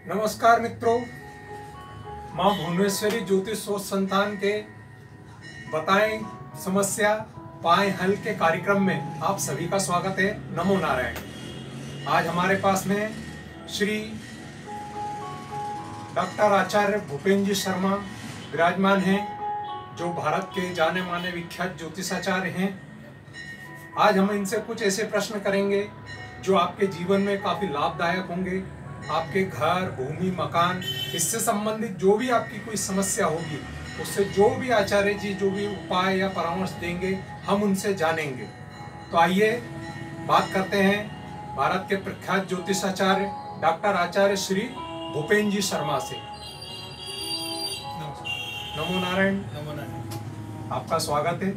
नमस्कार मित्रों, माँ भुवनेश्वरी ज्योतिष शोध संस्थान के बताएं समस्या पाएं हल के कार्यक्रम में आप सभी का स्वागत है। नमो नारायण। आज हमारे पास में श्री डॉक्टर आचार्य भूपेंद्र जी शर्मा विराजमान हैं, जो भारत के जाने माने विख्यात ज्योतिषाचार्य हैं। आज हम इनसे कुछ ऐसे प्रश्न करेंगे जो आपके जीवन में काफी लाभदायक होंगे। आपके घर, भूमि, मकान, इससे संबंधित जो भी आपकी कोई समस्या होगी, उससे जो भी आचार्य जी जो भी उपाय या परामर्श देंगे, हम उनसे जानेंगे। तो आइए बात करते हैं भारत के प्रख्यात ज्योतिषाचार्य डॉक्टर आचार्य श्री भूपेंद्र जी शर्मा से। नमो नारायण। नमो नारायण। आपका स्वागत है।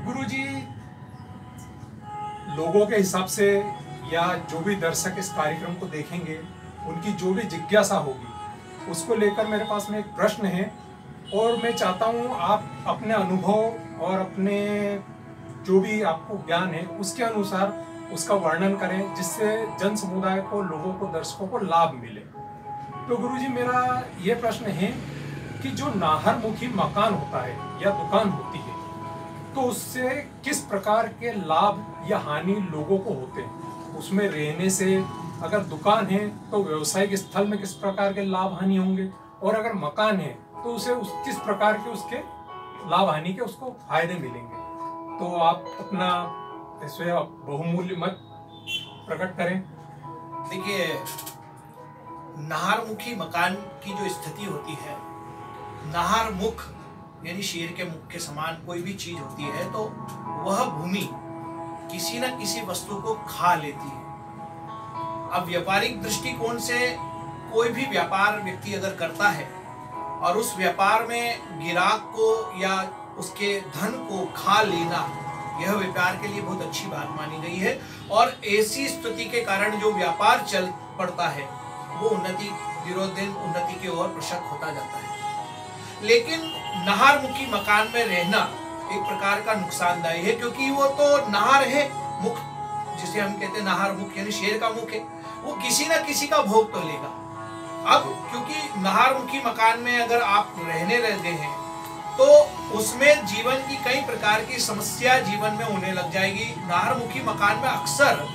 गुरु जी, लोगों के हिसाब से या जो भी दर्शक इस कार्यक्रम को देखेंगे, उनकी जो भी जिज्ञासा होगी, उसको लेकर मेरे पास में एक प्रश्न है और मैं चाहता हूँ आप अपने अनुभव और अपने जो भी आपको ज्ञान है उसके अनुसार उसका वर्णन करें, जिससे जन समुदाय को, लोगों को, दर्शकों को लाभ मिले। तो गुरुजी, मेरा ये प्रश्न है कि जो नाहरमुखी मकान होता है या दुकान होती है, तो उससे किस प्रकार के लाभ या हानि लोगों को होते हैं? उसमें रहने से, अगर दुकान है तो व्यवसायिक स्थल में किस प्रकार के लाभ हानि होंगे, और अगर मकान है तो उसे किस प्रकार के उसके लाभ हानि के उसको फायदे मिलेंगे? तो आप अपना इसमें बहुमूल्य मत प्रकट करें। देखिए, नाहरमुखी मकान की जो स्थिति होती है, नाहरमुख यानी शेर के मुख के समान कोई भी चीज होती है, तो वह भूमि किसी न किसी वस्तु को खा लेती है। अब व्यापारिक दृष्टिकोण से कोई भी व्यापार व्यक्ति अगर करता है और उस व्यापार में गिराक को या उसके धन को खा लेना, यह व्यापार के लिए बहुत अच्छी बात मानी गई है। और ऐसी स्थिति के कारण जो व्यापार चल पड़ता है, वो उन्नति दिनों दिन उन्नति की ओर प्रशस्त होता जाता है। लेकिन नाहरमुखी मकान में रहना एक प्रकार का नुकसानदायी है, क्योंकि वो तो नाहर है, मुख जिसे हम कहते हैं नाहर मुख यानी शेर का मुख है, वो किसी न किसी का भोग तो लेगा। अब क्योंकि नाहरमुखी मकान में अगर आप रहने रहते हैं, तो उसमें जीवन की कई प्रकार की समस्या जीवन में होने लग जाएगी। नाहरमुखी मकान में अक्सर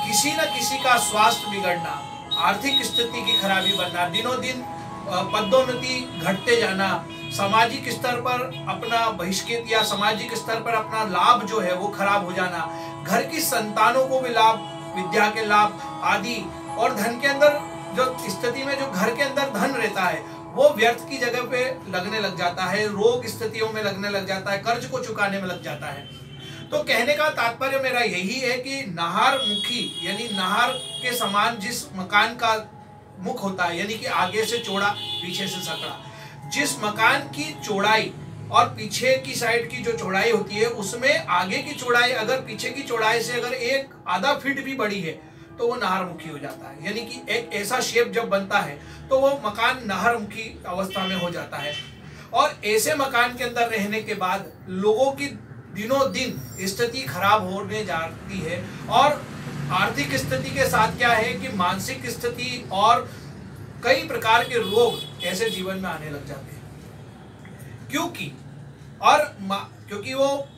किसी न किसी का स्वास्थ्य बिगड़ना, आर्थिक स्थिति की खराबी बनना, दिनों दिन पदोन्नति घटते जाना, सामाजिक स्तर पर अपना बहिष्कृत या सामाजिक स्तर पर अपना लाभ जो है वो खराब हो जाना, घर की संतानों को भी लाभ, विद्या के लाभ आदि, और धन के अंदर जो स्थिति में जो घर के अंदर धन रहता है वो व्यर्थ की जगह पे लगने लग जाता है, रोग स्थितियों में लगने लग जाता है, कर्ज को चुकाने में लग जाता है। तो कहने का तात्पर्य मेरा यही है कि नाहरमुखी यानी नाहर के समान जिस मकान का मुख होता है, यानी कि आगे से चौड़ा पीछे से सकड़ा, जिस मकान की चौड़ाई और पीछे की साइड की जो चौड़ाई होती है, उसमें आगे की चौड़ाई अगर पीछे की चौड़ाई से अगर एक आधा फीट भी बड़ी है तो वो नाहरमुखी हो जाता है। यानी कि एक ऐसा शेप जब बनता है तो वो मकान नाहरमुखी अवस्था में हो जाता है। और ऐसे मकान के अंदर रहने के बाद लोगों की दिनों दिन स्थिति खराब होने जाती है, और आर्थिक स्थिति के साथ क्या है कि मानसिक स्थिति और कई प्रकार के रोग ऐसे जीवन में आने लग जाते हैं। क्योंकि वो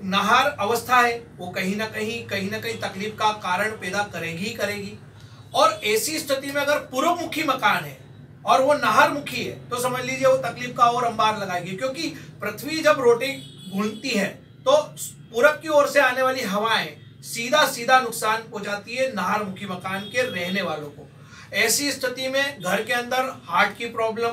नाहर अवस्था है, वो कहीं ना कहीं तकलीफ का कारण पैदा करेगी ही करेगी। और ऐसी स्थिति में अगर पूर्वमुखी मकान है और वो नाहरमुखी है, तो समझ लीजिए वो तकलीफ का और अंबार लगाएगी, क्योंकि पृथ्वी जब रोटी घूमती है तो पूरब की ओर से आने वाली हवाएं सीधा नुकसान पहुंचाती है नाहरमुखी मकान के रहने वालों को। ऐसी स्थिति में घर के अंदर हार्ट की प्रॉब्लम,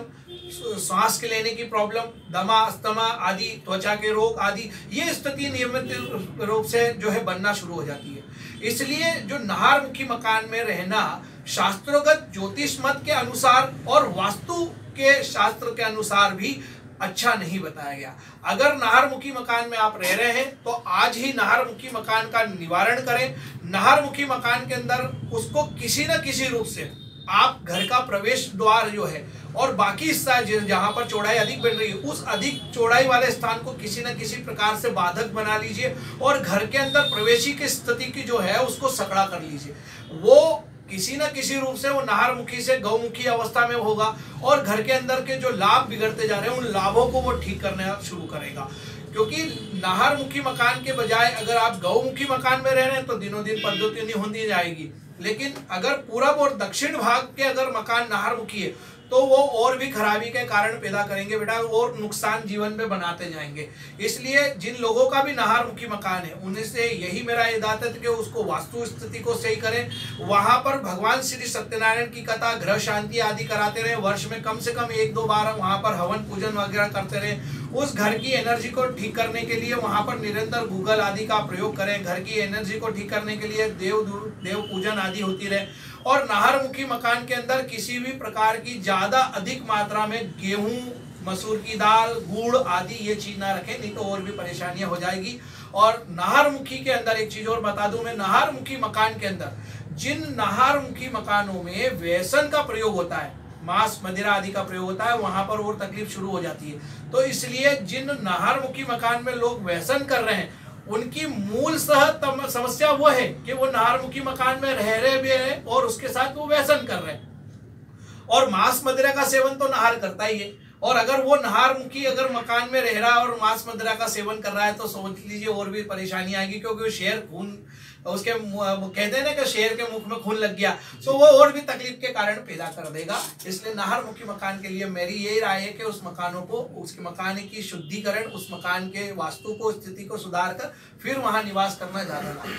सांस के लेने की प्रॉब्लम, दमा, अस्थमा आदि, त्वचा के रोग आदि, ये स्थिति नियमित रूप से जो है बनना शुरू हो जाती है। इसलिए जो नाहरमुखी मकान में रहना शास्त्रोगत ज्योतिष मत के अनुसार और वास्तु के शास्त्र के अनुसार भी अच्छा नहीं बताया गया। अगर नाहरमुखी मकान में आप रह रहे हैं तो आज ही नाहरमुखी मकान का निवारण करें। नाहरमुखी मकान के अंदर उसको किसी न किसी रूप से आप घर का प्रवेश द्वार जो है और बाकी हिस्सा जहां पर चौड़ाई अधिक बन रही है, उस अधिक चौड़ाई वाले स्थान को किसी न किसी प्रकार से बाधक बना लीजिए और घर के अंदर प्रवेशी की स्थिति की जो है उसको सकड़ा कर लीजिए। वो किसी न किसी रूप से वो नाहरमुखी से गौमुखी अवस्था में होगा और घर के अंदर के जो लाभ बिगड़ते जा रहे हैं उन लाभों को वो ठीक करना शुरू करेगा। क्योंकि नाहरमुखी मकान के बजाय अगर आप गौमुखी मकान में रह रहे हैं तो दिनों दिन पद्धति होती जाएगी, लेकिन अगर पूरब और दक्षिण भाग के अगर मकान नाहरमुखी है तो वो और भी खराबी के कारण पैदा करेंगे बेटा, और नुकसान जीवन में बनाते जाएंगे। इसलिए जिन लोगों का भी नाहरमुखी मकान है उन्हें से यही मेरा इरादा है कि उसको वास्तु स्थिति को सही करें, वहां पर भगवान श्री सत्यनारायण की कथा, ग्रह शांति आदि कराते रहे, वर्ष में कम से कम 1-2 बार वहां पर हवन पूजन वगैरह करते रहे। उस घर की एनर्जी को ठीक करने के लिए वहां पर निरंतर गूगल आदि का प्रयोग करें, घर की एनर्जी को ठीक करने के लिए देव पूजन आदि होती रहे। और नाहरमुखी मकान के अंदर किसी भी प्रकार की ज्यादा अधिक मात्रा में गेहूं, मसूर की दाल, गुड़ आदि ये चीज ना रखें, नहीं तो और भी परेशानियां हो जाएगी। और नाहरमुखी के अंदर एक चीज और बता दूं मैं, नाहरमुखी मकान के अंदर जिन नाहरमुखी मकानों में व्यसन का प्रयोग होता है, मांस मदिरा आदि का प्रयोग होता है, वहां पर और तकलीफ शुरू हो जाती है। तो इसलिए जिन नाहरमुखी मकान में लोग व्यसन कर रहे हैं उनकी मूल समस्या वो है कि वो नाहरमुखी मकान में रह रहे भी हैं और उसके साथ वो व्यसन कर रहे हैं। और मांस मदिरा का सेवन तो नाहर करता ही है, और अगर वो नाहरमुखी अगर मकान में रह रहा है और मांस मदिरा का सेवन कर रहा है तो समझ लीजिए और भी परेशानी आएगी, क्योंकि वो शेर खून उसके कहते हैं ना कि शेर के मुख में खून लग गया तो वो और भी तकलीफ के कारण पैदा कर देगा। इसलिए नाहरमुखी मकान के लिए मेरी यही राय है कि उस मकानों को, उसके मकान की शुद्धिकरण, उस मकान के वास्तु को, स्थिति को सुधार कर फिर वहां निवास करना ज्यादा लाभ है।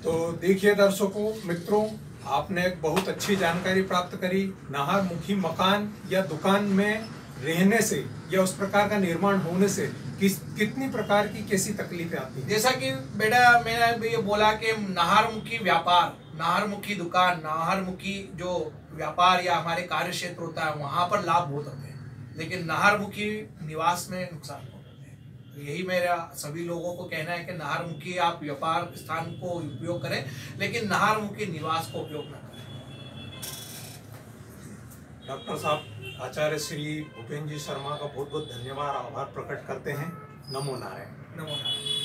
तो देखिए दर्शकों मित्रों, आपने एक बहुत अच्छी जानकारी प्राप्त करी। नाहरमुखी मकान या दुकान में रहने से या उस प्रकार का निर्माण होने से कितनी प्रकार की कैसी तकलीफें आती हैं। जैसा कि बेटा मैंने ये बोला कि नाहरमुखी व्यापार, नाहरमुखी दुकान, नाहरमुखी जो व्यापार या हमारे कार्य क्षेत्र होता है वहां पर लाभ बहुत होते हैं, लेकिन नाहरमुखी निवास में नुकसान बहुत होते हैं। तो यही मेरा सभी लोगों को कहना है कि नाहरमुखी आप व्यापार स्थान को उपयोग करें, लेकिन नाहरमुखी निवास को उपयोग न करें। डॉक्टर साहब, आचार्य श्री भूपेन्द्र जी शर्मा का बहुत बहुत धन्यवाद, आभार प्रकट करते हैं। नमो नारायण। नमो नारायण।